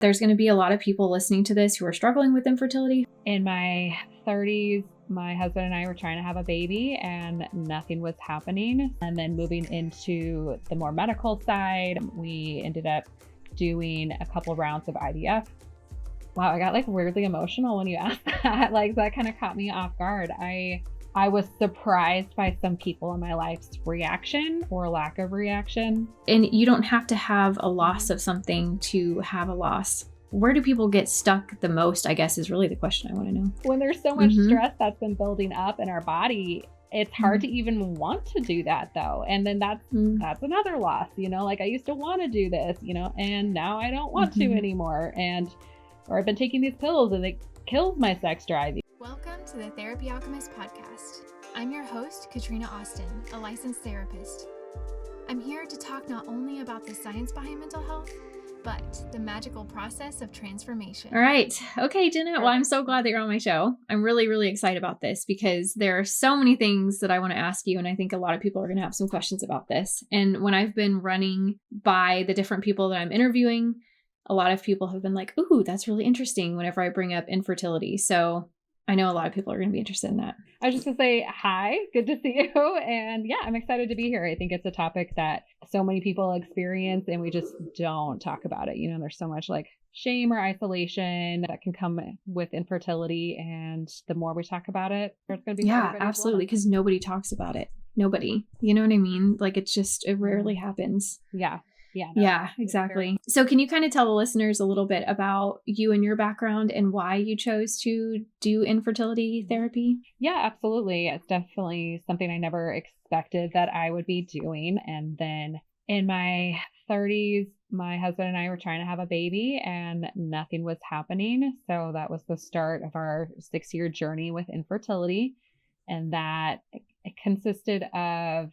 There's going to be a lot of people listening to this who are struggling with infertility. In my 30s, my husband and I were trying to have a baby and nothing was happening. And then moving into the more medical side, we ended up doing a couple rounds of IVF. Wow, I got like weirdly emotional when you asked that. Like that kind of caught me off guard. I was surprised by some people in my life's reaction or lack of reaction. And you don't have to have a loss of something to have a loss. Where do people get stuck the most, I guess, is really the question I want to know. When there's so much stress that's been building up in our body, it's hard to even want to do that though. And then that's another loss, like I used to want to do this, and now I don't want to anymore. Or I've been taking these pills and it kills my sex drive. Welcome to the Therapy Alchemist podcast. I'm your host, Katrina Austin, a licensed therapist. I'm here to talk not only about the science behind mental health, but the magical process of transformation. All right. Okay, Jenna. Well, I'm so glad that you're on my show. I'm really, really excited about this because there are so many things that I want to ask you. And I think a lot of people are going to have some questions about this. And when I've been running by the different people that I'm interviewing, a lot of people have been like, ooh, that's really interesting whenever I bring up infertility. So I know a lot of people are going to be interested in that. I was just going to say, hi, good to see you. And yeah, I'm excited to be here. I think it's a topic that so many people experience and we just don't talk about it. There's so much like shame or isolation that can come with infertility. And the more we talk about it, there's going to be yeah, absolutely. Because nobody talks about it. Nobody. You know what I mean? Like it rarely happens. Yeah. Yeah, exactly. So can you kind of tell the listeners a little bit about you and your background and why you chose to do infertility therapy? Yeah, absolutely. It's definitely something I never expected that I would be doing. And then in my 30s, my husband and I were trying to have a baby and nothing was happening. So that was the start of our 6-year journey with infertility. And that it consisted of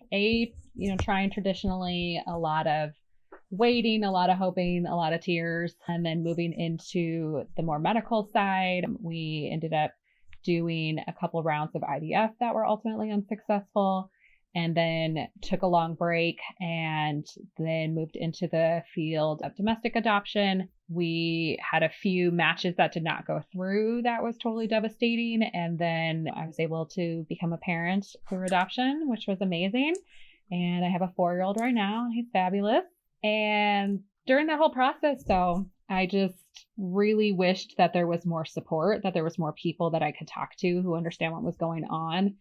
trying traditionally, a lot of waiting, a lot of hoping, a lot of tears, and then moving into the more medical side. We ended up doing a couple rounds of IVF that were ultimately unsuccessful, and then took a long break and then moved into the field of domestic adoption. We had a few matches that did not go through. That was totally devastating. And then I was able to become a parent through adoption, which was amazing. And I have a 4-year-old right now, and he's fabulous. And during that whole process, though, I just really wished that there was more support, that there was more people that I could talk to who understand what was going on.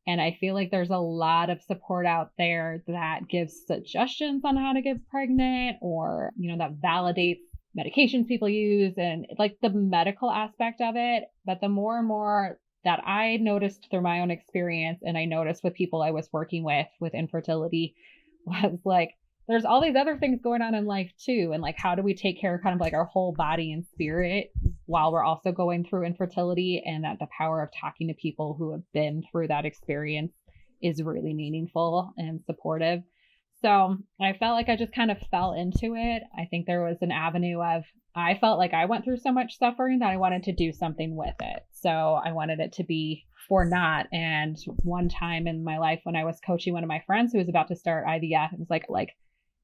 And I feel like there's a lot of support out there that gives suggestions on how to get pregnant or, that validates medications people use and like the medical aspect of it. But the more and more that I noticed through my own experience and I noticed with people I was working with infertility was like, there's all these other things going on in life too. And like, how do we take care of kind of like our whole body and spirit while we're also going through infertility? And that the power of talking to people who have been through that experience is really meaningful and supportive. So I felt like I just kind of fell into it. I think there was an avenue of, I felt like I went through so much suffering that I wanted to do something with it. So I wanted it to be for naught. And one time in my life when I was coaching one of my friends who was about to start IVF, it was like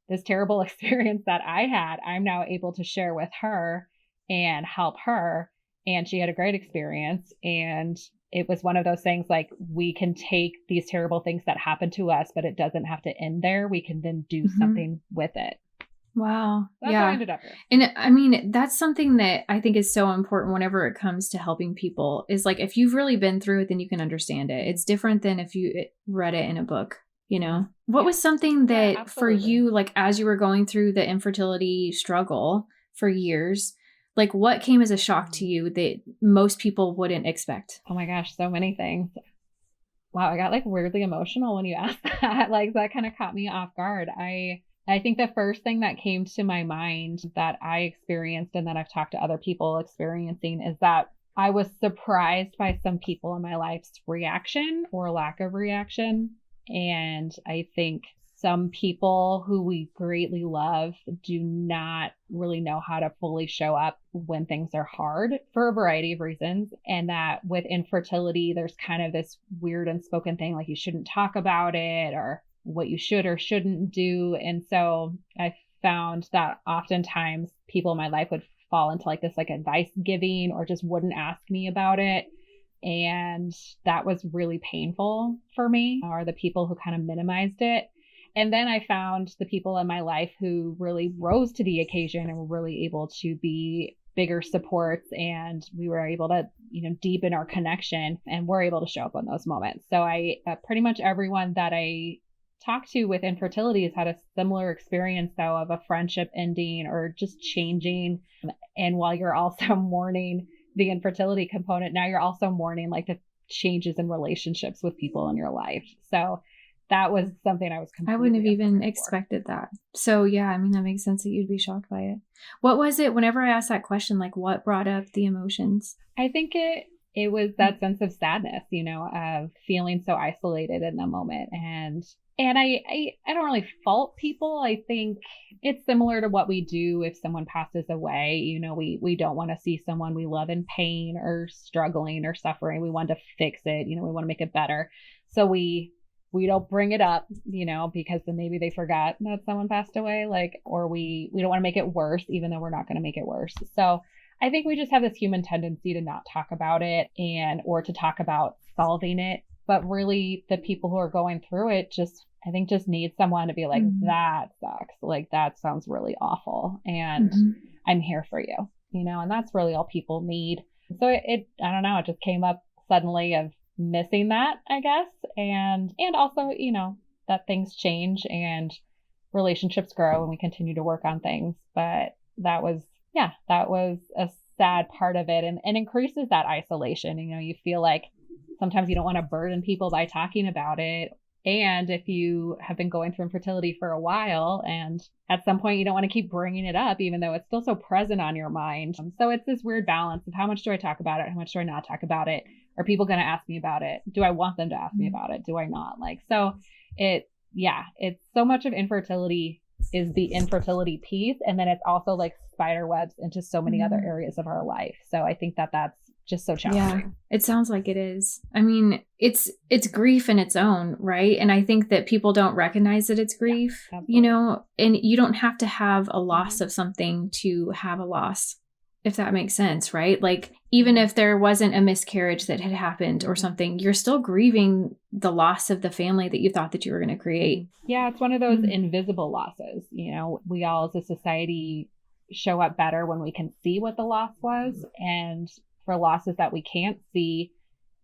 this terrible experience that I had, I'm now able to share with her and help her. And she had a great experience. And it was one of those things like we can take these terrible things that happen to us, but it doesn't have to end there. We can then do something with it. Wow. That's how I ended up here. And I mean, that's something that I think is so important whenever it comes to helping people is like, if you've really been through it, then you can understand it. It's different than if you read it in a book. What was something that for you, like as you were going through the infertility struggle for years, like what came as a shock to you that most people wouldn't expect? Oh my gosh, so many things. Wow, I got like weirdly emotional when you asked that. Like that kind of caught me off guard. I think the first thing that came to my mind that I experienced and that I've talked to other people experiencing is that I was surprised by some people in my life's reaction or lack of reaction. And I think some people who we greatly love do not really know how to fully show up when things are hard for a variety of reasons. And that with infertility, there's kind of this weird unspoken thing, like you shouldn't talk about it or what you should or shouldn't do. And so I found that oftentimes people in my life would fall into like this like advice giving or just wouldn't ask me about it. And that was really painful for me, or the people who kind of minimized it. And then I found the people in my life who really rose to the occasion and were really able to be bigger supports. And we were able to, deepen our connection and were able to show up in those moments. So I pretty much everyone that I talked to with infertility has had a similar experience, though, of a friendship ending or just changing. And while you're also mourning the infertility component, now you're also mourning like the changes in relationships with people in your life. So that was something I was completely I wouldn't have even expected that. So yeah, I mean, that makes sense that you'd be shocked by it. What was it, whenever I asked that question, like what brought up the emotions? I think it was that sense of sadness, of feeling so isolated in the moment. And I don't really fault people. I think it's similar to what we do if someone passes away. We don't want to see someone we love in pain or struggling or suffering. We want to fix it. We want to make it better. So we don't bring it up, because then maybe they forgot that someone passed away, or we don't want to make it worse, even though we're not going to make it worse. So I think we just have this human tendency to not talk about it or to talk about solving it. But really the people who are going through it I think just need someone to be like, that sucks. Like, that sounds really awful. And I'm here for you, and that's really all people need. So I don't know, it just came up suddenly of missing that, I guess. And also, that things change and relationships grow and we continue to work on things. But that was a sad part of it and increases that isolation. You feel like sometimes you don't want to burden people by talking about it. And if you have been going through infertility for a while and at some point you don't want to keep bringing it up, even though it's still so present on your mind. So it's this weird balance of how much do I talk about it? How much do I not talk about it? Are people going to ask me about it? Do I want them to ask me about it? Do I not? It's so much of infertility is the infertility piece. And then it's also like spider webs into so many other areas of our life. So I think that's just so challenging. Yeah, it sounds like it is. I mean, it's grief in its own, right? And I think that people don't recognize that it's grief, and you don't have to have a loss of something to have a loss, if that makes sense, right? Like, even if there wasn't a miscarriage that had happened or something, you're still grieving the loss of the family that you thought that you were going to create. Yeah, it's one of those invisible losses. We all as a society show up better when we can see what the loss was. And for losses that we can't see,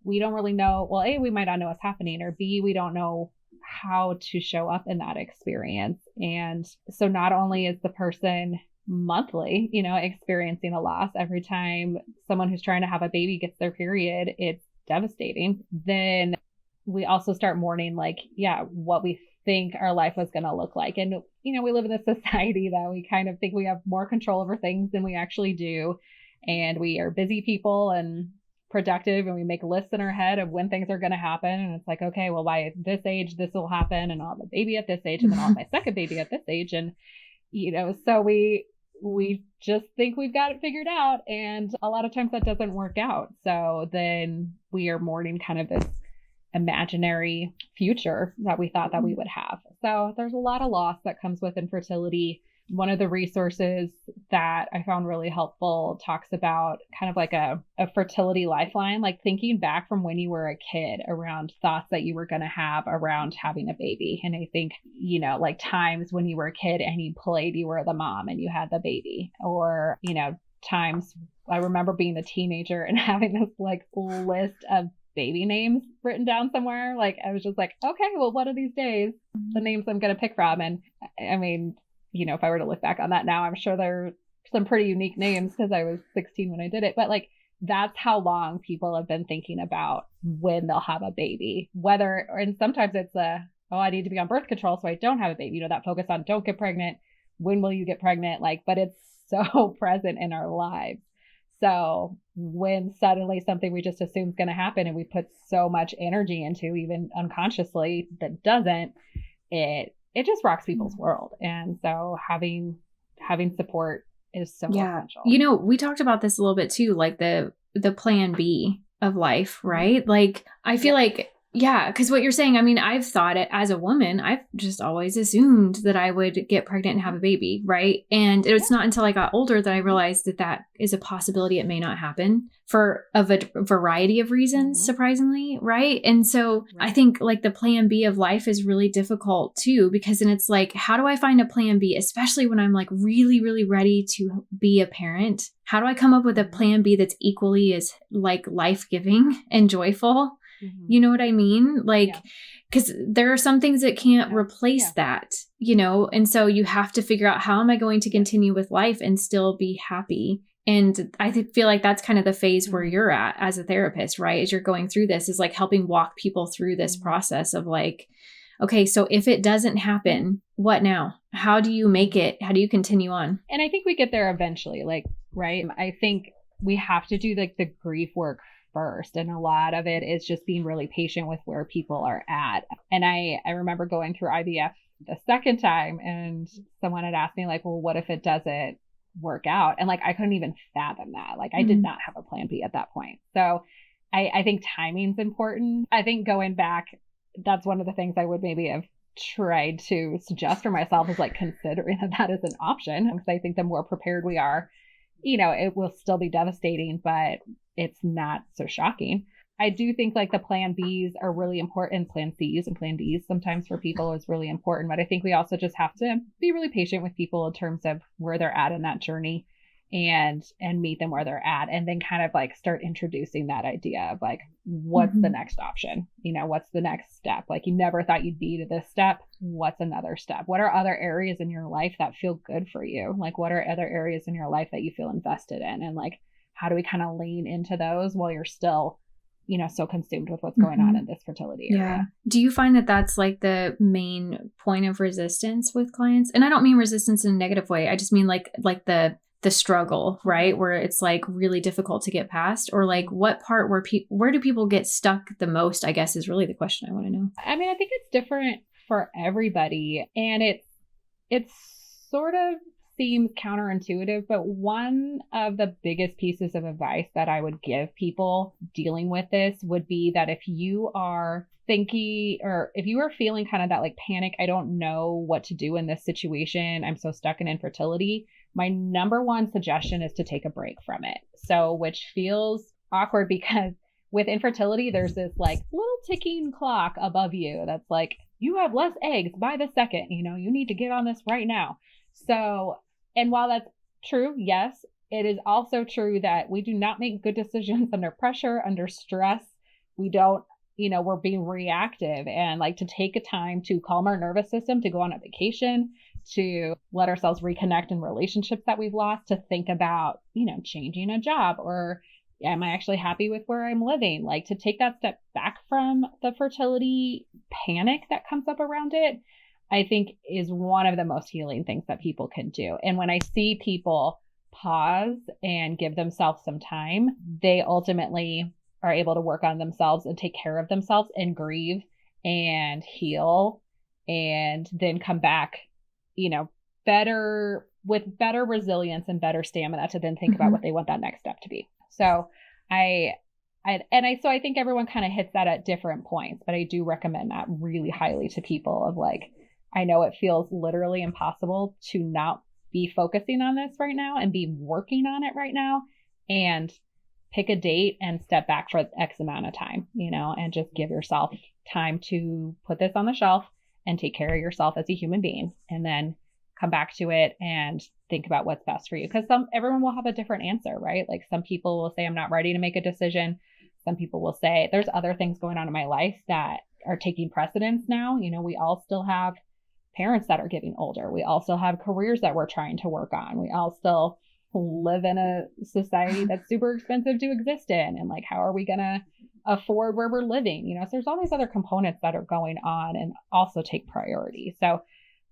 we don't really know. Well, A, we might not know what's happening, or B, we don't know how to show up in that experience. And so not only is the person monthly, experiencing a loss every time someone who's trying to have a baby gets their period, it's devastating. Then we also start mourning, what we think our life was going to look like. And, we live in a society that we kind of think we have more control over things than we actually do. And we are busy people and productive, and we make lists in our head of when things are going to happen. And it's like, okay, well, by this age, this will happen. And I'll have a baby at this age, and then I'll have my second baby at this age. And, so we just think we've got it figured out. And a lot of times that doesn't work out. So then we are mourning kind of this imaginary future that we thought that we would have. So there's a lot of loss that comes with infertility. One of the resources that I found really helpful talks about kind of like a fertility lifeline, like thinking back from when you were a kid around thoughts that you were going to have around having a baby. And I think, like times when you were a kid and you played, you were the mom and you had the baby, or, times I remember being a teenager and having this like list of baby names written down somewhere. Like I was just like, okay, well, one of these days, the names I'm going to pick from. And I mean, if I were to look back on that now, I'm sure there are some pretty unique names because I was 16 when I did it. But that's how long people have been thinking about when they'll have a baby, and sometimes it's I need to be on birth control so I don't have a baby. That focus on don't get pregnant. When will you get pregnant? But it's so present in our lives. So when suddenly something we just assume is going to happen and we put so much energy into, even unconsciously, that doesn't, it just rocks people's world. And so having support is so essential. We talked about this a little bit too, like the plan B of life, right? Like I feel like Yeah, because what you're saying, I mean, I've thought it as a woman, I've just always assumed that I would get pregnant and have a baby, right? And it's not until I got older that I realized that that is a possibility. It may not happen for a variety of reasons, surprisingly, right? And so I think like the plan B of life is really difficult too, because then it's like, how do I find a plan B, especially when I'm like really, really ready to be a parent? How do I come up with a plan B that's equally as like life-giving and joyful? You know what I mean? Like, because there are some things that can't replace that, you know? And so you have to figure out, how am I going to continue with life and still be happy? And I feel like that's kind of the phase where you're at as a therapist, right? As you're going through this, is like helping walk people through this process of like, okay, so if it doesn't happen, what now? How do you make it? How do you continue on? And I think we get there eventually, like, right? I think we have to do like the grief work first. And a lot of it is just being really patient with where people are at. And I remember going through IVF the second time, and someone had asked me like, well, what if it doesn't work out? And like, I couldn't even fathom that. Like, I did not have a plan B at that point. So I think timing's important. I think going back, that's one of the things I would maybe have tried to suggest for myself, is like considering that as an option. Because I think the more prepared we are, you know, it will still be devastating, but it's not so shocking. I do think like the plan Bs are really important. Plan Cs and plan Ds sometimes for people is really important. But I think we also just have to be really patient with people in terms of where they're at in that journey, and meet them where they're at, and then kind of like start introducing that idea of like, what's the next option? You know, what's the next step? Like, you never thought you'd be to this step. What's another step? What are other areas in your life that feel good for you? Like, what are other areas in your life that you feel invested in? And like, how do we kind of lean into those while you're still, you know, so consumed with what's going on in this fertility area? Yeah. Do you find that that's like the main point of resistance with clients? And I don't mean resistance in a negative way. I just mean like the struggle, right? Where it's like really difficult to get past, or like what part where do people get stuck the most, I guess, is really the question I want to know. I mean, I think it's different for everybody, and it's sort of seems counterintuitive, but one of the biggest pieces of advice that I would give people dealing with this would be that if you are thinking, or if you are feeling kind of that like panic, I don't know what to do in this situation, I'm so stuck in infertility, my number one suggestion is to take a break from it. So, which feels awkward because with infertility, there's this like little ticking clock above you that's like, you have less eggs by the second, you know, you need to get on this right now. So, and while that's true, yes, it is also true that we do not make good decisions under pressure, under stress. We don't, you know, we're being reactive, and like to take a time to calm our nervous system, to go on a vacation, to let ourselves reconnect in relationships that we've lost, to think about, you know, changing a job, or am I actually happy with where I'm living? Like to take that step back from the fertility panic that comes up around it, I think is one of the most healing things that people can do. And when I see people pause and give themselves some time, they ultimately are able to work on themselves and take care of themselves and grieve and heal, and then come back, you know, better, with better resilience and better stamina to then think about what they want that next step to be. So I think everyone kind of hits that at different points, but I do recommend that really highly to people of like, I know it feels literally impossible to not be focusing on this right now and be working on it right now, and pick a date and step back for X amount of time, you know, and just give yourself time to put this on the shelf and take care of yourself as a human being, and then come back to it and think about what's best for you. Because everyone will have a different answer, right? Like some people will say, I'm not ready to make a decision. Some people will say, there's other things going on in my life that are taking precedence now. You know, we all still have parents that are getting older. We also have careers that we're trying to work on. We all still live in a society that's super expensive to exist in. And like, how are we going to afford where we're living? You know, so there's all these other components that are going on and also take priority. So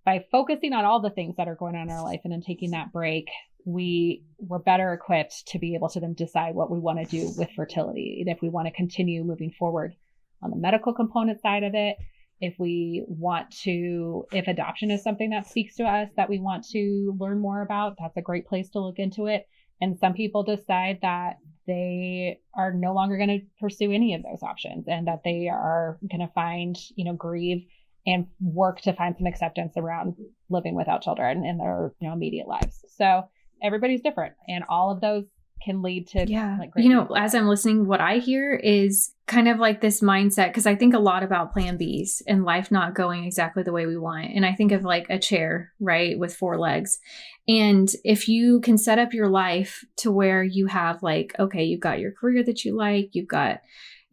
by focusing on all the things that are going on in our life and then taking that break, we're better equipped to be able to then decide what we want to do with fertility. And if we want to continue moving forward on the medical component side of it, if adoption is something that speaks to us that we want to learn more about, that's a great place to look into it. And some people decide that they are no longer going to pursue any of those options and that they are going to find, grieve and work to find some acceptance around living without children in their, immediate lives. So everybody's different, and all of those can lead to great as I'm listening, what I hear is kind of like this mindset, because I think a lot about plan Bs and life not going exactly the way we want. And I think of like a chair, right, with 4 legs. And if you can set up your life to where you have like, okay, you've got your career that you like, you've got,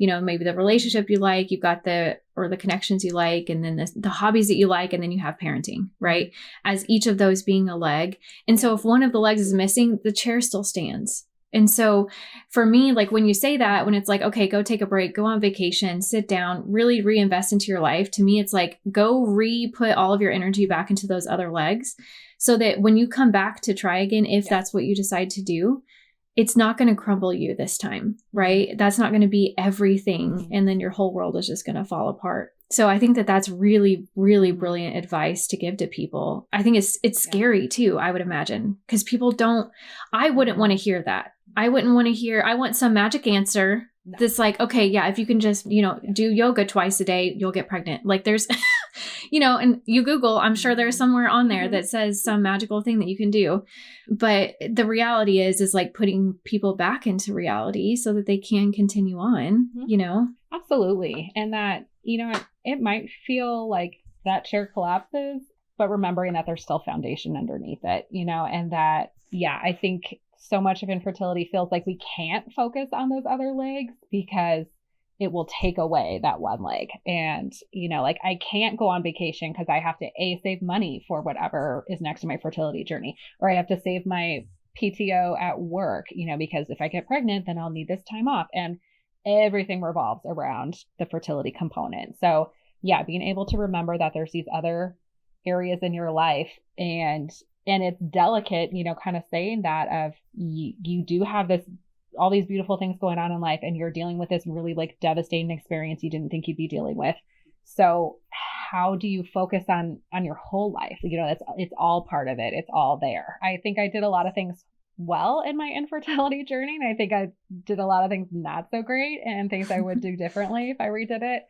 maybe the relationship you like, you've got the connections you like, and then the hobbies that you like, and then you have parenting, right? As each of those being a leg. And so if one of the legs is missing, the chair still stands. And so for me, like when you say that, when it's like, okay, go take a break, go on vacation, sit down, really reinvest into your life. To me, it's like, go put all of your energy back into those other legs so that when you come back to try again, if that's what you decide to do, it's not going to crumble you this time, right? That's not going to be everything. And then your whole world is just going to fall apart. So I think that that's really, really brilliant advice to give to people. I think it's scary too, I would imagine, because I wouldn't want to hear that. I wouldn't want to hear, I want some magic answer that's like, okay, yeah, if you can just, do yoga twice a day, you'll get pregnant. Like there's, and you Google, I'm sure there's somewhere on there that says some magical thing that you can do. But the reality is like putting people back into reality so that they can continue on, Absolutely. And that, it might feel like that chair collapses, but remembering that there's still foundation underneath it, and that, I think so much of infertility feels like we can't focus on those other legs because it will take away that one leg. And, like I can't go on vacation because I have to save money for whatever is next in my fertility journey, or I have to save my PTO at work, because if I get pregnant, then I'll need this time off. And everything revolves around the fertility component. So being able to remember that there's these other areas in your life, and it's delicate, kind of saying that of you do have all these beautiful things going on in life, and you're dealing with this really like devastating experience you didn't think you'd be dealing with. So how do you focus on your whole life? It's all part of it. It's all there. I think I did a lot of things well in my infertility journey, and I think I did a lot of things not so great and things I would do differently if I redid it.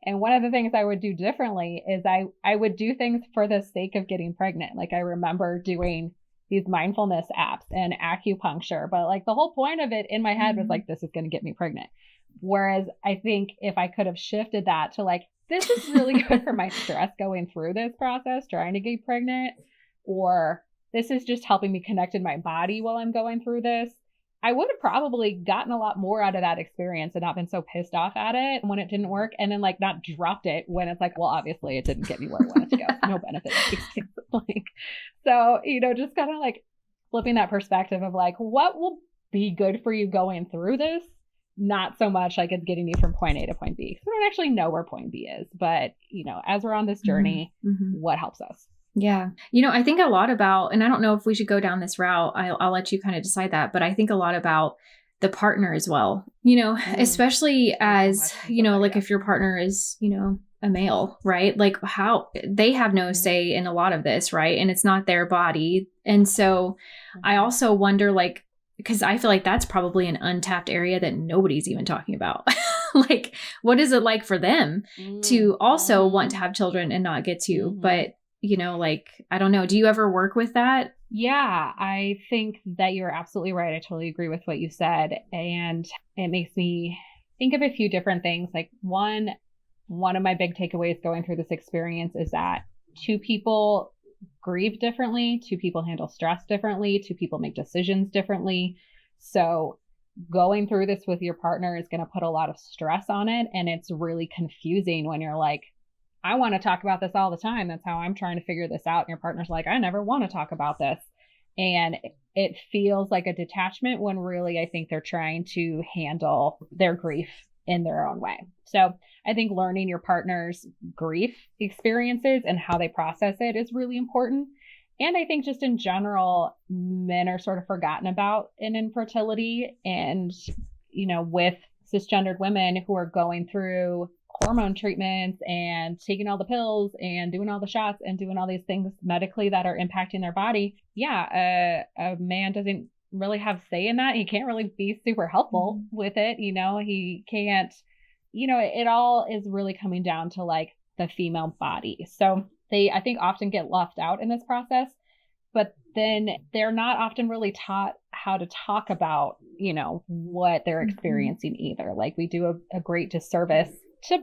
And one of the things I would do differently is I would do things for the sake of getting pregnant. Like I remember doing these mindfulness apps and acupuncture, but like the whole point of it in my head was like, this is going to get me pregnant. Whereas I think if I could have shifted that to like, this is really good for my stress going through this process, trying to get pregnant, or this is just helping me connect in my body while I'm going through this, I would have probably gotten a lot more out of that experience and not been so pissed off at it when it didn't work, and then like not dropped it when it's like, well, obviously it didn't get me where I wanted to go. No benefit. So, just kind of like flipping that perspective of like, what will be good for you going through this? Not so much like it's getting you from point A to point B. We don't actually know where point B is, but as we're on this journey, what helps us? Yeah. I think a lot about, and I don't know if we should go down this route. I'll let you kind of decide that, but I think a lot about the partner as well, especially as, like if your partner is, a male, right? Like how they have no say in a lot of this, right? And it's not their body. And so I also wonder, like, because I feel like that's probably an untapped area that nobody's even talking about. Like, what is it like for them to also want to have children and not get to, but like, I don't know. Do you ever work with that? Yeah, I think that you're absolutely right. I totally agree with what you said. And it makes me think of a few different things. Like one of my big takeaways going through this experience is that 2 people grieve differently, 2 people handle stress differently, 2 people make decisions differently. So going through this with your partner is going to put a lot of stress on it. And it's really confusing when you're like, I want to talk about this all the time. That's how I'm trying to figure this out. And your partner's like, I never want to talk about this. And it feels like a detachment when really I think they're trying to handle their grief in their own way. So I think learning your partner's grief experiences and how they process it is really important. And I think just in general, men are sort of forgotten about in infertility, and, with cisgendered women who are going through hormone treatments and taking all the pills and doing all the shots and doing all these things medically that are impacting their body. Yeah, a man doesn't really have say in that. He can't really be super helpful with it. He can't, it all is really coming down to like the female body. So they, I think, often get left out in this process, but then they're not often really taught how to talk about, what they're experiencing either. Like we do a great disservice to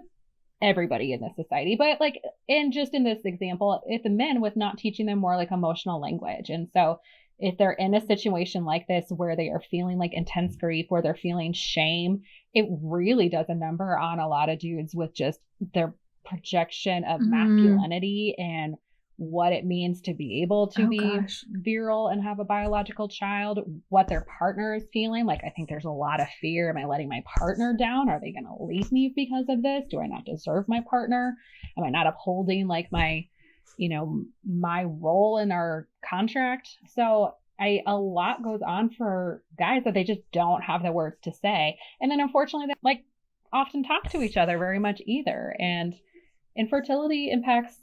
everybody in this society, but like, and just in this example, it's the men with not teaching them more like emotional language. And so if they're in a situation like this where they are feeling like intense grief, where they're feeling shame, it really does a number on a lot of dudes with just their projection of masculinity and what it means to be able to be virile and have a biological child, what their partner is feeling. Like, I think there's a lot of fear. Am I letting my partner down? Are they going to leave me because of this? Do I not deserve my partner? Am I not upholding like my role in our contract? So a lot goes on for guys that they just don't have the words to say. And then unfortunately, they like often talk to each other very much either. And infertility impacts,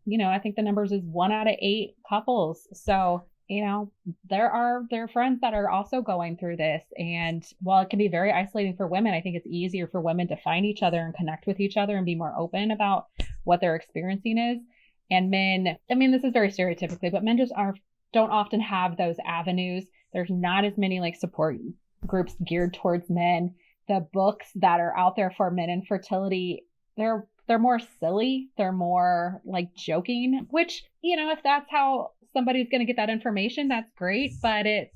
I think the numbers is 1 out of 8 couples. So, there are friends that are also going through this. And while it can be very isolating for women, I think it's easier for women to find each other and connect with each other and be more open about what they're experiencing is. And men, I mean, this is very stereotypically, but men just don't often have those avenues. There's not as many like support groups geared towards men. The books that are out there for men and fertility, they're more silly. They're more like joking, which, if that's how somebody's going to get that information, that's great. But it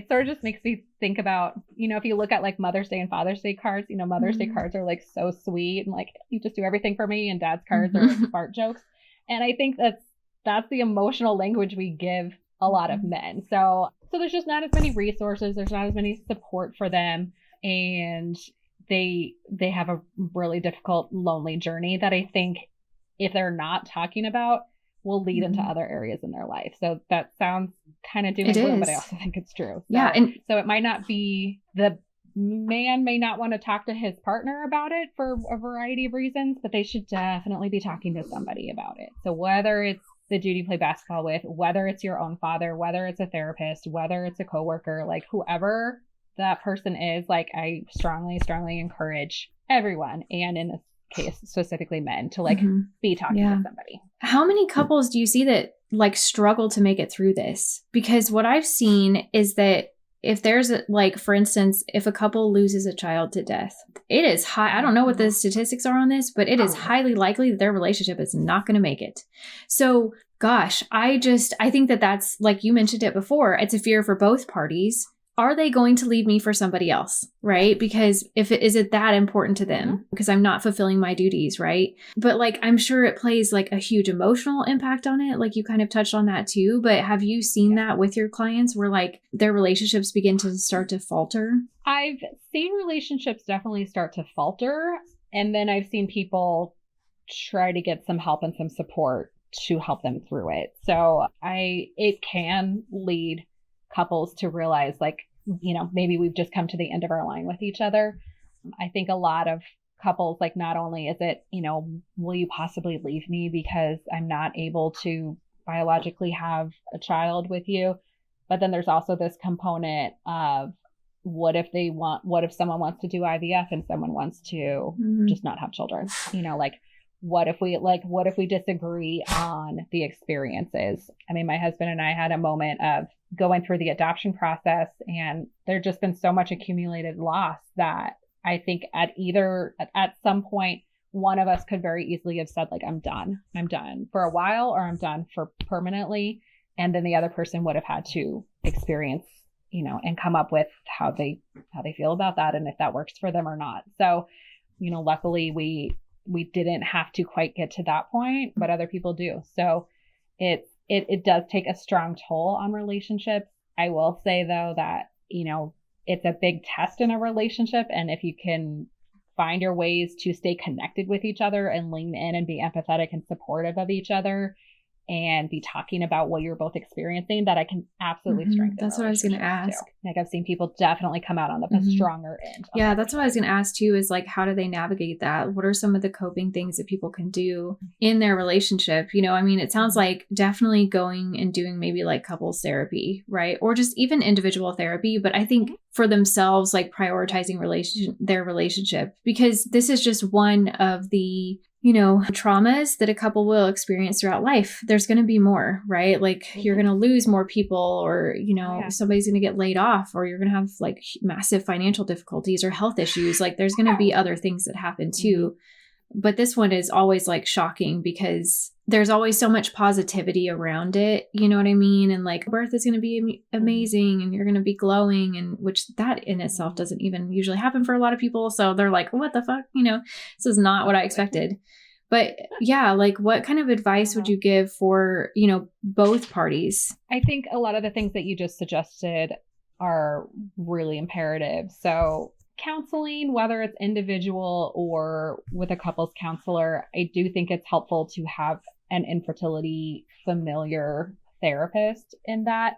sort of just makes me think about, if you look at like Mother's Day and Father's Day cards, Mother's Day cards are like so sweet and like, you just do everything for me, and Dad's cards are like fart jokes. And I think that's the emotional language we give a lot of men. So there's just not as many resources. There's not as many support for them. And they have a really difficult, lonely journey that I think if they're not talking about will lead into other areas in their life. So that sounds kind of doom and gloom, but I also think it's true. So it might not be, the man may not want to talk to his partner about it for a variety of reasons, but they should definitely be talking to somebody about it. So whether it's the dude you play basketball with, whether it's your own father, whether it's a therapist, whether it's a coworker, like whoever that person is, like I strongly, strongly encourage everyone, and in this case specifically men, to like be talking to somebody. How many couples do you see that like struggle to make it through this? Because what I've seen is that if there's like, for instance, if a couple loses a child to death, it is high. I don't know what the statistics are on this, but it is highly likely that their relationship is not going to make it. So gosh, I think that's, like you mentioned it before, it's a fear for both parties. Are they going to leave me for somebody else? Right? Because is it that important to them? Because I'm not fulfilling my duties, right? But like, I'm sure it plays like a huge emotional impact on it. Like you kind of touched on that too, but have you seen that with your clients where like their relationships begin to start to falter? I've seen relationships definitely start to falter. And then I've seen people try to get some help and some support to help them through it. So it can lead couples to realize like, maybe we've just come to the end of our line with each other. I think a lot of couples, like, not only is it, will you possibly leave me because I'm not able to biologically have a child with you, but then there's also this component of what if someone wants to do IVF and someone wants to just not have children, like, what if we disagree on the experiences? I mean, my husband and I had a moment of going through the adoption process, and there's just been so much accumulated loss that I think at some point, one of us could very easily have said like, I'm done for a while, or I'm done for permanently. And then the other person would have had to experience, and come up with how they feel about that, and if that works for them or not. So, luckily we didn't have to quite get to that point, but other people do. So it does take a strong toll on relationships. I will say though that, it's a big test in a relationship. And if you can find your ways to stay connected with each other and lean in and be empathetic and supportive of each other, and be talking about what you're both experiencing, that I can absolutely strengthen. That's what I was going to ask. Too. Like I've seen people definitely come out on the stronger end. Yeah, that's what I was going to ask too, is like, how do they navigate that? What are some of the coping things that people can do in their relationship? You know, I mean, it sounds like definitely going and doing maybe like couples therapy, right? Or just even individual therapy. But I think for themselves, like prioritizing their relationship, because this is just one of the, you know, traumas that a couple will experience throughout life. There's going to be more, right? Like you're going to lose more people, or, you know, somebody's going to get laid off, or you're going to have like massive financial difficulties or health issues. Like there's going to be other things that happen too. But this one is always like shocking because there's always so much positivity around it. You know what I mean? And like birth is going to be amazing and you're going to be glowing, and which that in itself doesn't even usually happen for a lot of people. So they're like, what the fuck? You know, this is not what I expected. But yeah, like what kind of advice would you give for, you know, both parties? I think a lot of the things that you just suggested are really imperative. So counseling, whether it's individual or with a couples counselor, I do think it's helpful to have an infertility familiar therapist in that.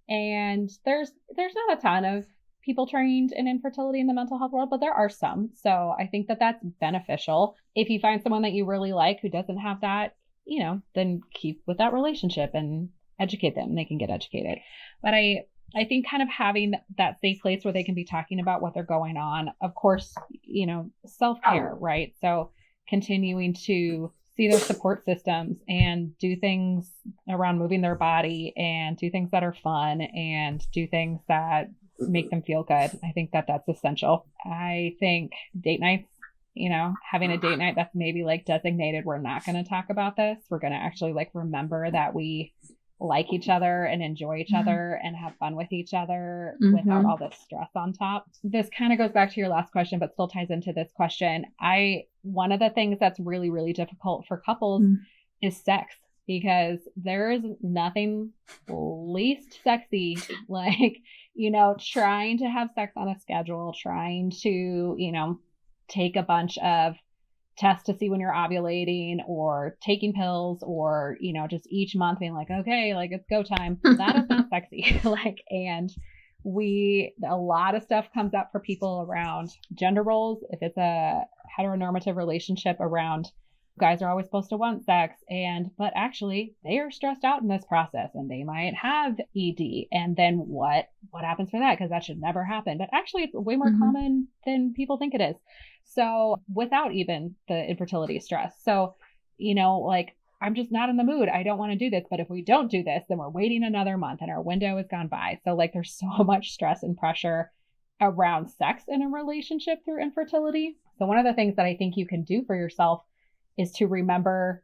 And there's not a ton of people trained in infertility in the mental health world, but there are some. So I think that that's beneficial. If you find someone that you really like who doesn't have that, you know, then keep with that relationship and educate them and they can get educated. But I think kind of having that safe place where they can be talking about what they're going on, of course, you know, self-care, right? So continuing to see those support systems and do things around moving their body and do things that are fun and do things that make them feel good. I think that that's essential. I think date nights, you know, having a date night that's maybe like designated, we're not going to talk about this. We're going to actually like remember that we like each other and enjoy each other and have fun with each other without all this stress on top. This kind of goes back to your last question, but still ties into this question. One of the things that's really, really difficult for couples is sex, because there is nothing least sexy like, you know, trying to have sex on a schedule, trying to, you know, take a bunch of tests to see when you're ovulating, or taking pills, or, you know, just each month being like, okay, like it's go time. That is not sexy. Like, and a lot of stuff comes up for people around gender roles. If it's a heteronormative relationship, around guys are always supposed to want sex, but actually they are stressed out in this process and they might have ED. And then what happens for that? Because that should never happen. But actually it's way more common than people think it is. So without even the infertility stress. So, you know, like, I'm just not in the mood. I don't want to do this. But if we don't do this, then we're waiting another month and our window has gone by. So like there's so much stress and pressure around sex in a relationship through infertility. So one of the things that I think you can do for yourself is to remember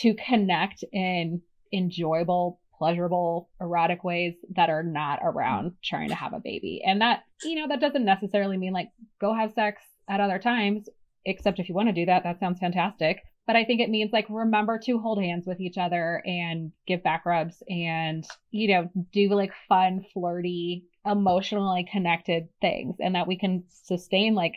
to connect in enjoyable, pleasurable, erotic ways that are not around trying to have a baby. And that, you know, that doesn't necessarily mean like go have sex at other times, except if you want to do that, that sounds fantastic. But I think it means like remember to hold hands with each other and give back rubs and, you know, do like fun, flirty, emotionally connected things, and that we can sustain like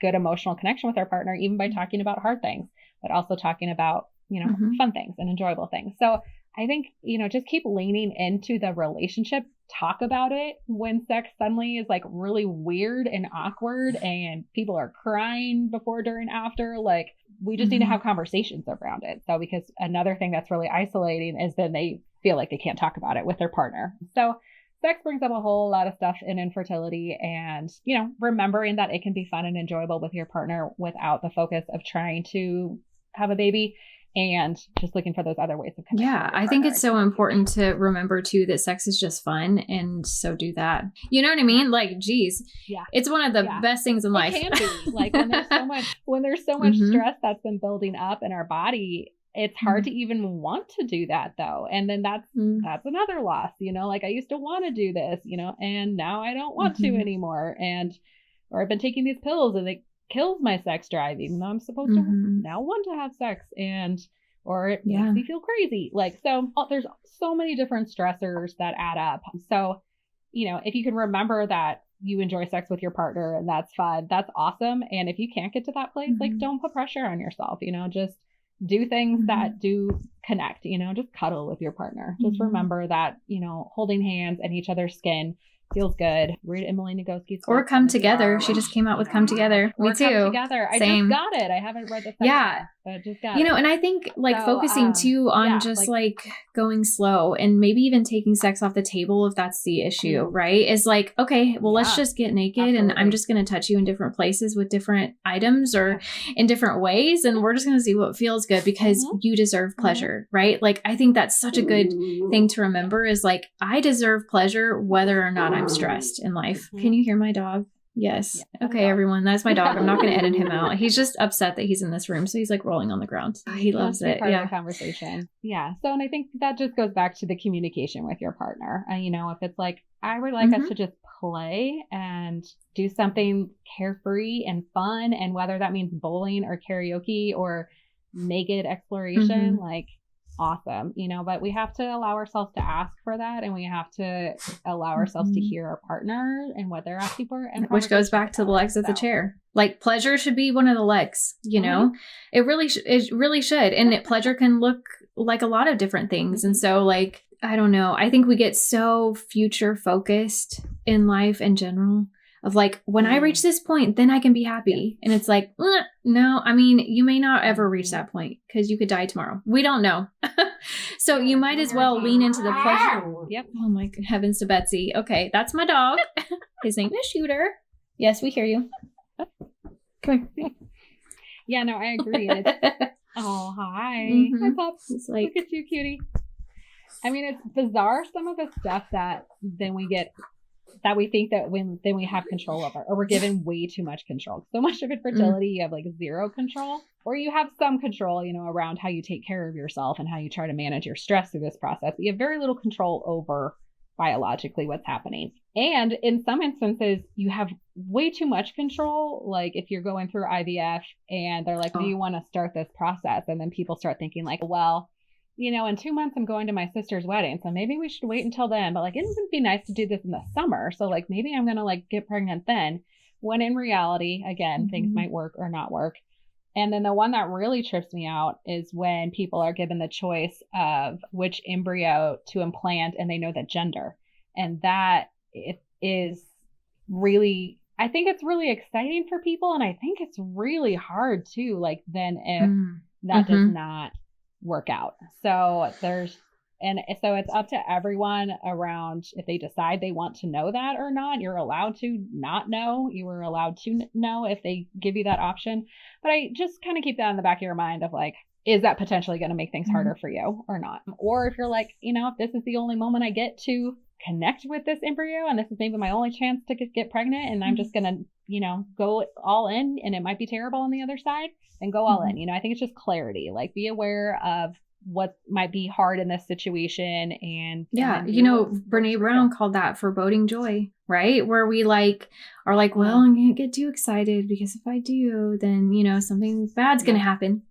good emotional connection with our partner, even by talking about hard things, but also talking about, you know, fun things and enjoyable things. So I think, you know, just keep leaning into the relationship, talk about it when sex suddenly is like really weird and awkward and people are crying before, during, after. Like we just need to have conversations around it. So because another thing that's really isolating is then they feel like they can't talk about it with their partner. So sex brings up a whole lot of stuff in infertility, and, you know, remembering that it can be fun and enjoyable with your partner without the focus of trying to have a baby, and just looking for those other ways of connecting. Yeah, I think it's so important to remember too that sex is just fun, and so do that. You know what I mean? Like, geez, it's one of the best things in life. It can be. Like when there's so much stress that's been building up in our body, it's hard to even want to do that though. And then that's another loss, you know, like I used to want to do this, you know, and now I don't want to anymore. Or I've been taking these pills and it kills my sex drive, even though I'm supposed to now want to have sex, or it makes me feel crazy. Like, so there's so many different stressors that add up. So, you know, if you can remember that you enjoy sex with your partner and that's fun, that's awesome. And if you can't get to that place, like don't put pressure on yourself, you know, just do things Mm-hmm. that do connect, just cuddle with your partner. Just remember that, holding hands and each other's skin feels good. Read Emily Nagosky's book. Or Come Together. She just came out with Come Together. Or Me too. Come Together. I Same. just got it. I haven't read the second one, but I just got it. And I think focusing too on just going slow and maybe even taking sex off the table if that's the issue, right? Is like, okay, well, let's just get naked and I'm just going to touch you in different places with different items or in different ways. And we're just going to see what feels good because you deserve pleasure, right? Like, I think that's such a good thing to remember is like, I deserve pleasure whether or not I'm stressed in life. Can you hear my dog? Yes. Yeah, okay, everyone. That's my dog. I'm not going to edit him out. He's just upset that he's in this room. So he's like rolling on the ground. He loves it. Part of the conversation. Yeah. So, and I think that just goes back to the communication with your partner. If it's like, I would like us to just play and do something carefree and fun. And whether that means bowling or karaoke or naked exploration, like, awesome, but we have to allow ourselves to ask for that, and we have to allow ourselves to hear our partner and what they're asking for, and which goes back to the legs of the chair. Like, pleasure should be one of the legs, it really should, and pleasure can look like a lot of different things. And so, like, I don't know, I think we get so future focused in life in general of like, when I reach this point, then I can be happy. And it's like, no, I mean, you may not ever reach that point because you could die tomorrow. We don't know. So you might as well lean into the pleasure. Yep. Oh my heavens to Betsy. Okay. That's my dog. His name is Shooter. Yes, we hear you. Come here. Yeah, no, I agree. Oh, hi. Hi, pups. It's like, look at you, cutie. I mean, it's bizarre, some of the stuff that then we get that we think that then we have control over, or we're given way too much control. So much of infertility, you have like zero control, or you have some control, around how you take care of yourself and how you try to manage your stress through this process. But you have very little control over biologically what's happening. And in some instances, you have way too much control. Like if you're going through IVF and they're like, do you want to start this process? And then people start thinking like, well, in 2 months, I'm going to my sister's wedding. So maybe we should wait until then. But like, it would be nice to do this in the summer. So like, maybe I'm going to like get pregnant then, when in reality, again, things might work or not work. And then the one that really trips me out is when people are given the choice of which embryo to implant and they know the gender. And that it is really, I think it's really exciting for people. And I think it's really hard too, like then if that does not work out. So so it's up to everyone around if they decide they want to know that or not. You're allowed to not know. You are allowed to know if they give you that option. But I just kind of keep that in the back of your mind of like, is that potentially going to make things harder for you or not? Or if you're like, if this is the only moment I get to connect with this embryo and this is maybe my only chance to get pregnant and I'm just going to, go all in and it might be terrible on the other side, then go all in. I think it's just clarity, like be aware of what might be hard in this situation. And Brene Brown called that foreboding joy, right? Where we are like, well, I'm going to get too excited because if I do, then, something bad's going to happen,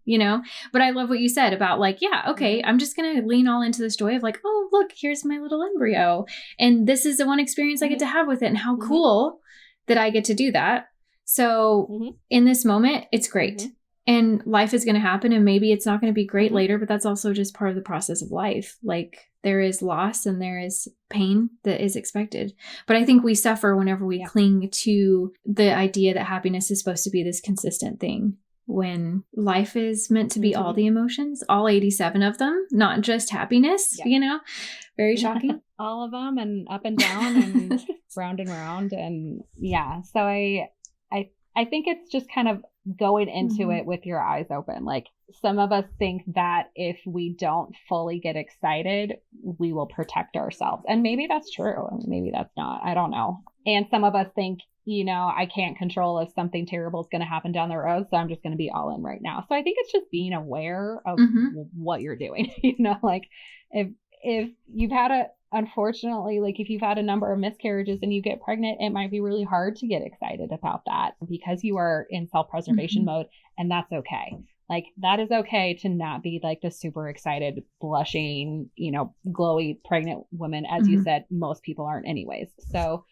but I love what you said about like, okay, I'm just going to lean all into this joy of like, oh, look, here's my little embryo. And this is the one experience I get to have with it. And how cool that I get to do that. So in this moment, it's great. And life is going to happen and maybe it's not going to be great later, but that's also just part of the process of life. Like there is loss and there is pain that is expected. But I think we suffer whenever we cling to the idea that happiness is supposed to be this consistent thing when life is meant to be all the emotions, all 87 of them, not just happiness, very shocking. All of them and up and down and round and round. And so I think it's just kind of going into it with your eyes open. Like some of us think that if we don't fully get excited, we will protect ourselves. And maybe that's true. And maybe that's not. I don't know. And some of us think, I can't control if something terrible is going to happen down the road. So I'm just going to be all in right now. So I think it's just being aware of what you're doing. Like if you've had unfortunately, like if you've had a number of miscarriages and you get pregnant, it might be really hard to get excited about that because you are in self-preservation mode, and that's okay. Like that is okay to not be like the super excited, blushing, glowy pregnant woman. As you said, most people aren't anyways. So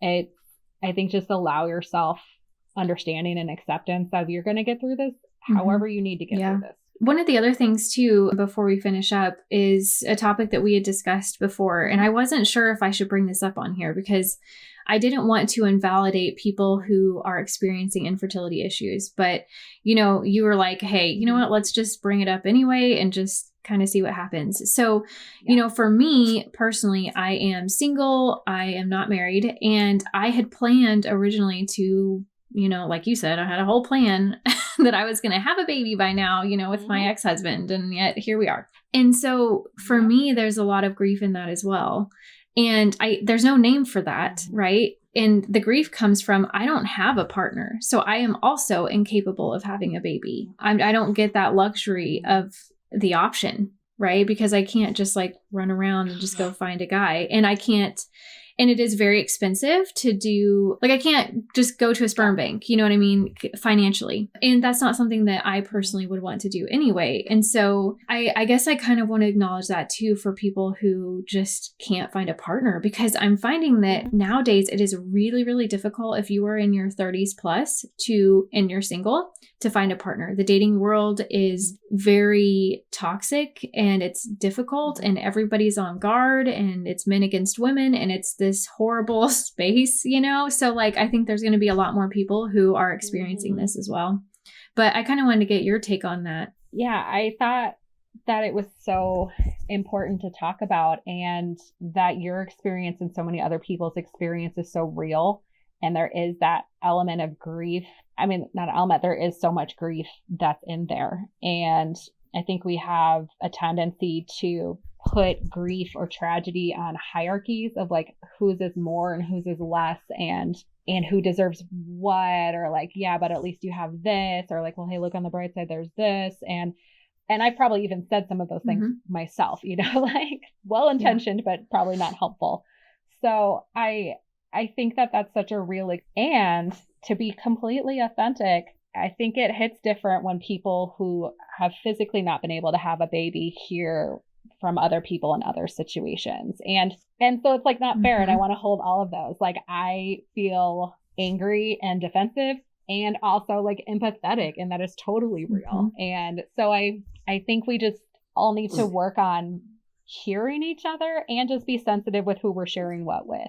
I think just allow yourself understanding and acceptance of you're going to get through this however you need to get through this. One of the other things too, before we finish up, is a topic that we had discussed before. And I wasn't sure if I should bring this up on here because I didn't want to invalidate people who are experiencing infertility issues. But, you were like, hey, you know what, let's just bring it up anyway and just kind of see what happens. So, for me personally, I am single, I am not married, and I had planned originally to, like you said, I had a whole plan that I was going to have a baby by now, with my ex-husband, and yet here we are. And so for me, there's a lot of grief in that as well. And there's no name for that, right? And the grief comes from, I don't have a partner. So I am also incapable of having a baby. I don't get that luxury of the option, right? Because I can't just like run around and just go find a guy. And and it is very expensive to do, like I can't just go to a sperm bank, you know what I mean, financially. And that's not something that I personally would want to do anyway. And so I guess I kind of want to acknowledge that too for people who just can't find a partner, because I'm finding that nowadays it is really, really difficult if you are in your 30s plus and you're single to find a partner. The dating world is very toxic and it's difficult and everybody's on guard and it's men against women and it's this horrible space, So like, I think there's going to be a lot more people who are experiencing this as well. But I kind of wanted to get your take on that. Yeah, I thought that it was so important to talk about, and that your experience and so many other people's experience is so real. And there is that element of grief. I mean, not an element, there is so much grief that's in there. And I think we have a tendency to put grief or tragedy on hierarchies of like whose is more and whose is less, and who deserves what, or like, yeah, but at least you have this, or like, well, hey, look on the bright side, there's this. And I've probably even said some of those things myself, like well-intentioned, but probably not helpful. So I think that that's such a real, and to be completely authentic, I think it hits different when people who have physically not been able to have a baby hear from other people in other situations. And so it's like not fair. And I want to hold all of those. Like I feel angry and defensive and also like empathetic, and that is totally real. And so I think we just all need to work on hearing each other and just be sensitive with who we're sharing what with.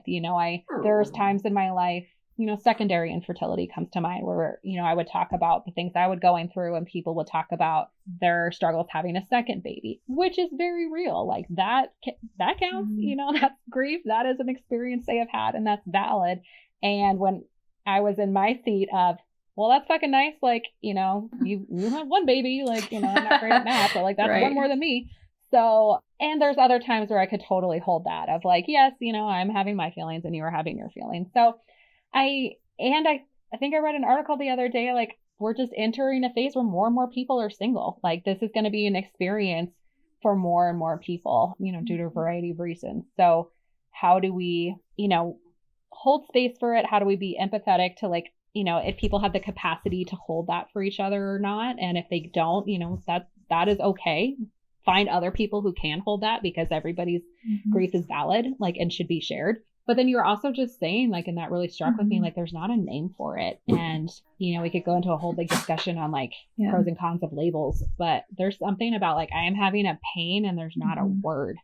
There's times in my life, secondary infertility comes to mind where, I would talk about the things I was going through and people would talk about their struggles having a second baby, which is very real. Like that counts, that's grief. That is an experience they have had, and that's valid. And when I was in my seat of, well, that's fucking nice. Like, you have one baby, like, I'm not great at math, but like, that's one more than me. So, and there's other times where I could totally hold that of like, yes, I'm having my feelings and you are having your feelings. So I think I read an article the other day, like we're just entering a phase where more and more people are single. Like this is going to be an experience for more and more people, due to a variety of reasons. So how do we, hold space for it? How do we be empathetic to like, if people have the capacity to hold that for each other or not? And if they don't, that is okay. Find other people who can hold that, because everybody's grief is valid, like, and should be shared. But then you're also just saying, like, and that really struck with me, like, there's not a name for it. And, we could go into a whole big discussion on like pros and cons of labels, but there's something about like, I am having a pain and there's not a word.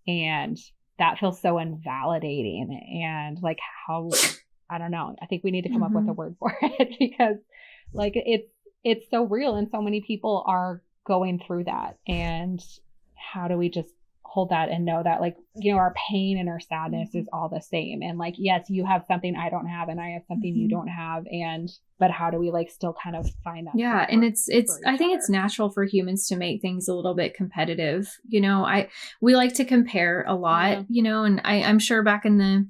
And that feels so invalidating. And like how, I don't know, I think we need to come up with a word for it, because like, it's so real. And so many people are going through that. And how do we just hold that and know that like, our pain and our sadness is all the same. And like, yes, you have something I don't have and I have something you don't have. But how do we like still kind of find that? Yeah. And I think it's natural for humans to make things a little bit competitive. We like to compare a lot, and I'm sure back in the,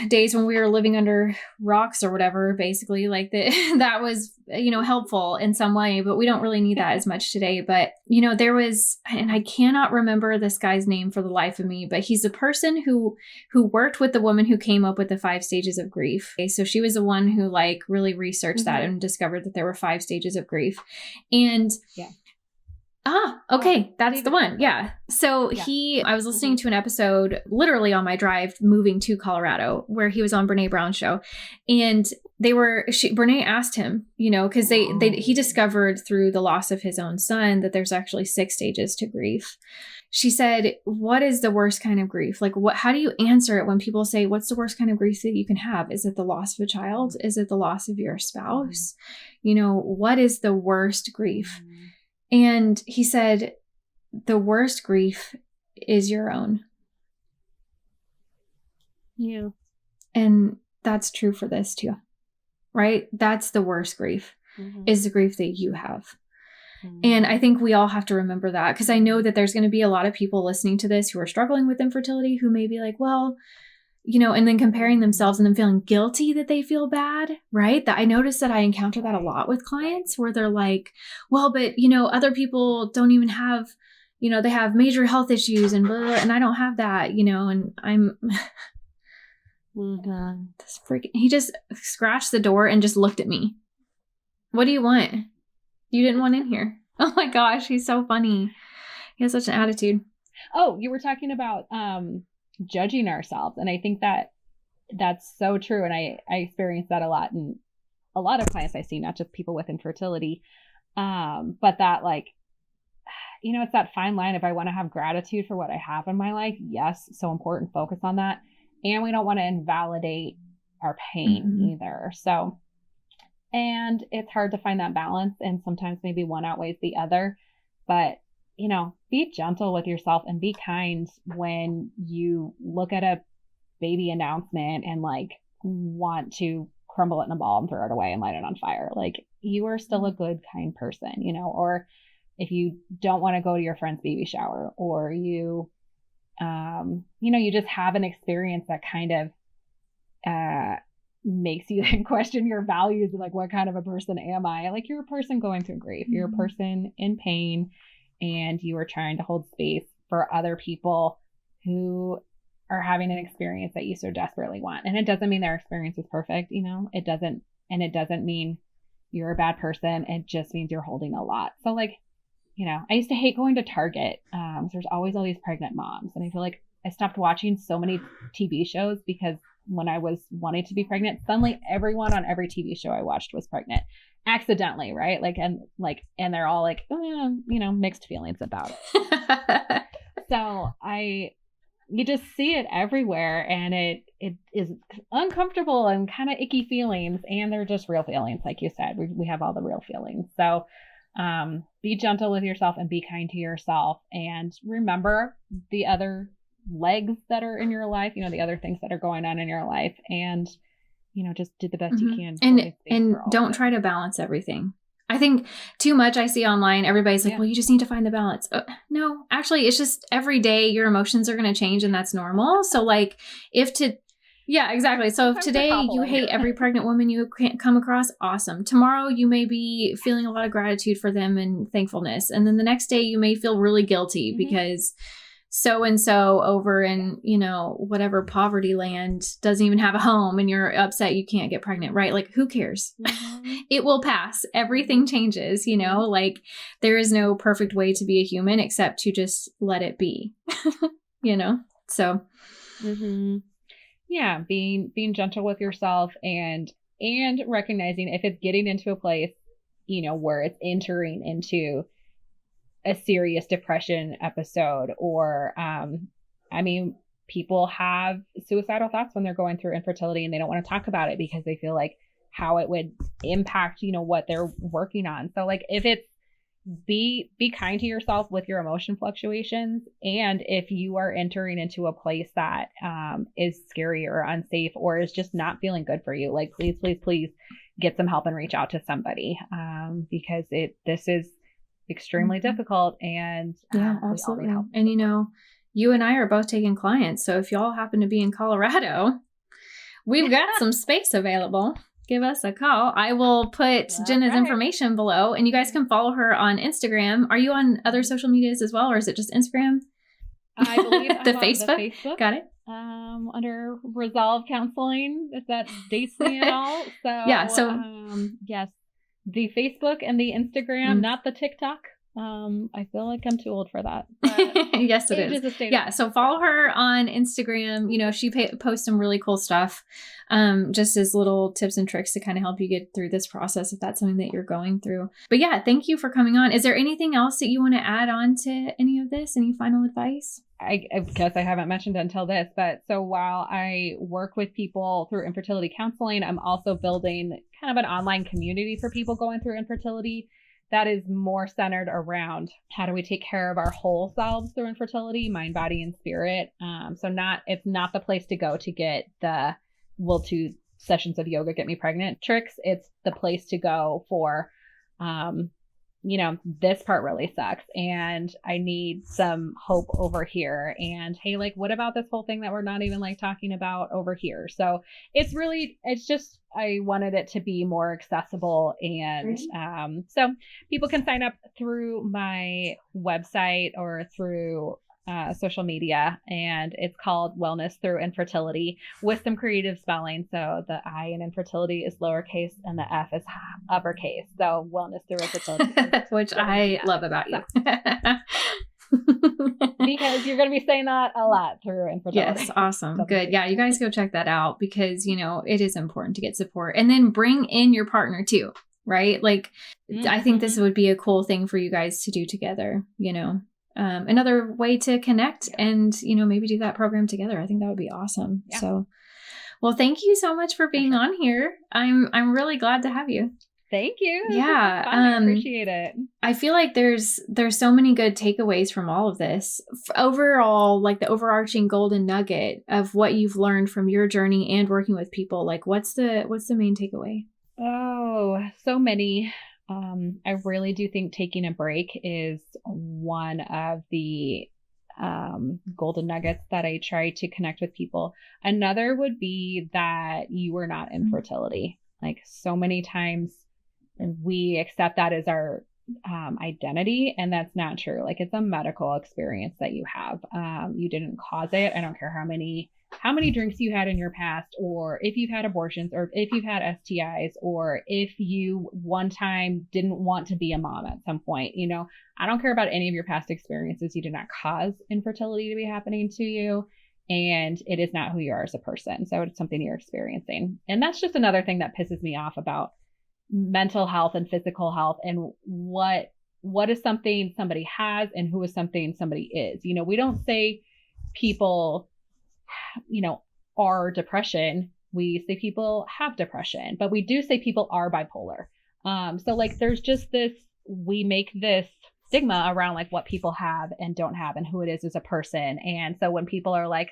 days when we were living under rocks or whatever, basically like that was, helpful in some way, but we don't really need that as much today. But, there was, and I cannot remember this guy's name for the life of me, but he's the person who worked with the woman who came up with the 5 stages of grief. Okay, so she was the one who like really researched that and discovered that there were 5 stages of grief. And Ah, okay. That's David the one. Campbell. Yeah. So Yeah. I was listening to an episode literally on my drive moving to Colorado where he was on Brene Brown's show. And Brene asked him, you know, because he discovered through the loss of his own son that there's actually 6 stages to grief. She said, what is the worst kind of grief? Like, how do you answer it when people say, what's the worst kind of grief that you can have? Is it the loss of a child? Is it the loss of your spouse? You know, what is the worst grief? And he said, the worst grief is your own. Yeah. And that's true for this too, right? That's the worst grief, is the grief that you have. And I think we all have to remember that, because I know that there's going to be a lot of people listening to this who are struggling with infertility who may be like, well, you know, and then comparing themselves and then feeling guilty that they feel bad, right? That I noticed that I encounter that a lot with clients where they're like, well, but, you know, other people don't even have, you know, they have major health issues and blah, blah, blah, and I don't have that, you know, and I'm this freaking, he just scratched the door and just looked at me. What do you want? You didn't want in here. Oh my gosh, he's so funny. He has such an attitude. Oh, you were talking about judging ourselves. And I think that that's so true. And I experience that a lot in a lot of clients I see, not just people with infertility. But that, like, you know, it's that fine line. If I want to have gratitude for what I have in my life, yes, so important, focus on that. And we don't want to invalidate our pain either. So, and it's hard to find that balance. And sometimes maybe one outweighs the other, but you know, be gentle with yourself and be kind when you look at a baby announcement and like want to crumble it in a ball and throw it away and light it on fire. Like, you are still a good, kind person, you know, or if you don't want to go to your friend's baby shower, or you, you know, you just have an experience that kind of, makes you then question your values. Like, what kind of a person am I? Like, you're a person going through grief. You're a person in pain, and you are trying to hold space for other people who are having an experience that you so desperately want. And it doesn't mean their experience is perfect, you know, it doesn't mean you're a bad person. It just means you're holding a lot. So, like, you know, I used to hate going to Target. So there's always all these pregnant moms. And I feel like I stopped watching so many TV shows because when I was wanting to be pregnant, suddenly everyone on every TV show I watched was pregnant accidentally. Right. And they're all like, you know, mixed feelings about it. So you just see it everywhere, and it is uncomfortable and kind of icky feelings. And they're just real feelings. Like you said, we have all the real feelings. So, be gentle with yourself and be kind to yourself, and remember the other legs that are in your life, you know, the other things that are going on in your life, and, you know, just do the best you can. And don't try to balance everything. I think too much I see online, everybody's like, well, you just need to find the balance. No, actually, it's just every day your emotions are going to change, and that's normal. So like yeah, exactly. So if today you hate every pregnant woman you can't come across, awesome. Tomorrow you may be feeling a lot of gratitude for them and thankfulness. And then the next day you may feel really guilty because so-and-so over in, you know, whatever poverty land doesn't even have a home, and you're upset you can't get pregnant, right? Like, who cares? It will pass. Everything changes, you know, like there is no perfect way to be a human except to just let it be, you know? So, yeah, being gentle with yourself and recognizing if it's getting into a place, you know, where it's entering into a serious depression episode, or, I mean, people have suicidal thoughts when they're going through infertility and they don't want to talk about it because they feel like how it would impact, you know, what they're working on. So like, if it's be kind to yourself with your emotion fluctuations. And if you are entering into a place that is scary or unsafe or is just not feeling good for you, like please get some help and reach out to somebody, because this is extremely difficult, and yeah, absolutely. And you know, you and I are both taking clients, so if y'all happen to be in Colorado, we've got some space available. Give us a call. I will put Jenna's information below, and you guys can follow her on Instagram. Are you on other social medias as well, or is it just Instagram? I believe the Facebook. Got it. Under Resolve Counseling, if that dates me at all. So yeah. So yes, the Facebook and the Instagram, not the TikTok. I feel like I'm too old for that. Yes, it is. Yeah. So follow her on Instagram. She posts some really cool stuff, just as little tips and tricks to kind of help you get through this process if that's something that you're going through. But yeah, thank you for coming on. Is there anything else that you want to add on to any of this? Any final advice? I guess I haven't mentioned it until this, but so while I work with people through infertility counseling, I'm also building kind of an online community for people going through infertility that is more centered around how do we take care of our whole selves through infertility, mind, body, and spirit. It's not the place to go to get the will 2 sessions of yoga get me pregnant tricks. It's the place to go for, this part really sucks and I need some hope over here. And hey, like, what about this whole thing that we're not even like talking about over here? So it's just, I wanted it to be more accessible. And so people can sign up through my website or through social media, and it's called Wellness Through Infertility with some creative spelling. So the I in infertility is lowercase and the F is uppercase. So Wellness Through Infertility. Which I love about you. Because you're going to be saying that a lot through infertility. Yes, awesome. Good. Yeah, you guys go check that out because, it is important to get support. And then bring in your partner too, right? Like, I think this would be a cool thing for you guys to do together, another way to connect and, maybe do that program together. I think that would be awesome. Yeah. So, well, thank you so much for being on here. I'm really glad to have you. Thank you. Yeah. I appreciate it. I feel like there's so many good takeaways from all of this. Overall, like the overarching golden nugget of what you've learned from your journey and working with people, like what's the main takeaway? Oh, so many. I really do think taking a break is one of the golden nuggets that I try to connect with people. Another would be that you are not infertility. Like so many times we accept that as our identity, and that's not true. Like it's a medical experience that you have. You didn't cause it. I don't care how many drinks you had in your past, or if you've had abortions, or if you've had STIs, or if you one time didn't want to be a mom at some point. I don't care about any of your past experiences. You did not cause infertility to be happening to you, and it is not who you are as a person. So it's something you're experiencing. And that's just another thing that pisses me off about mental health and physical health, and what is something somebody has and who is something somebody is. We don't say people are depression. We say people have depression, but we do say people are bipolar. So like there's just this, we make this stigma around like what people have and don't have and who it is as a person. And so when people are like,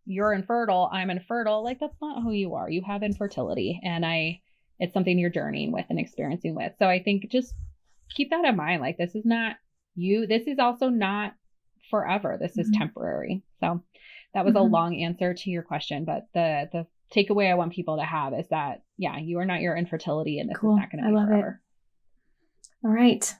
you're infertile, I'm infertile, like that's not who you are. You have infertility, and it's something you're journeying with and experiencing with. So I think just keep that in mind. Like this is not you. This is also not forever. This is temporary. So that was a long answer to your question, but the takeaway I want people to have is that, yeah, you are not your infertility, and this is not going to be forever. All right.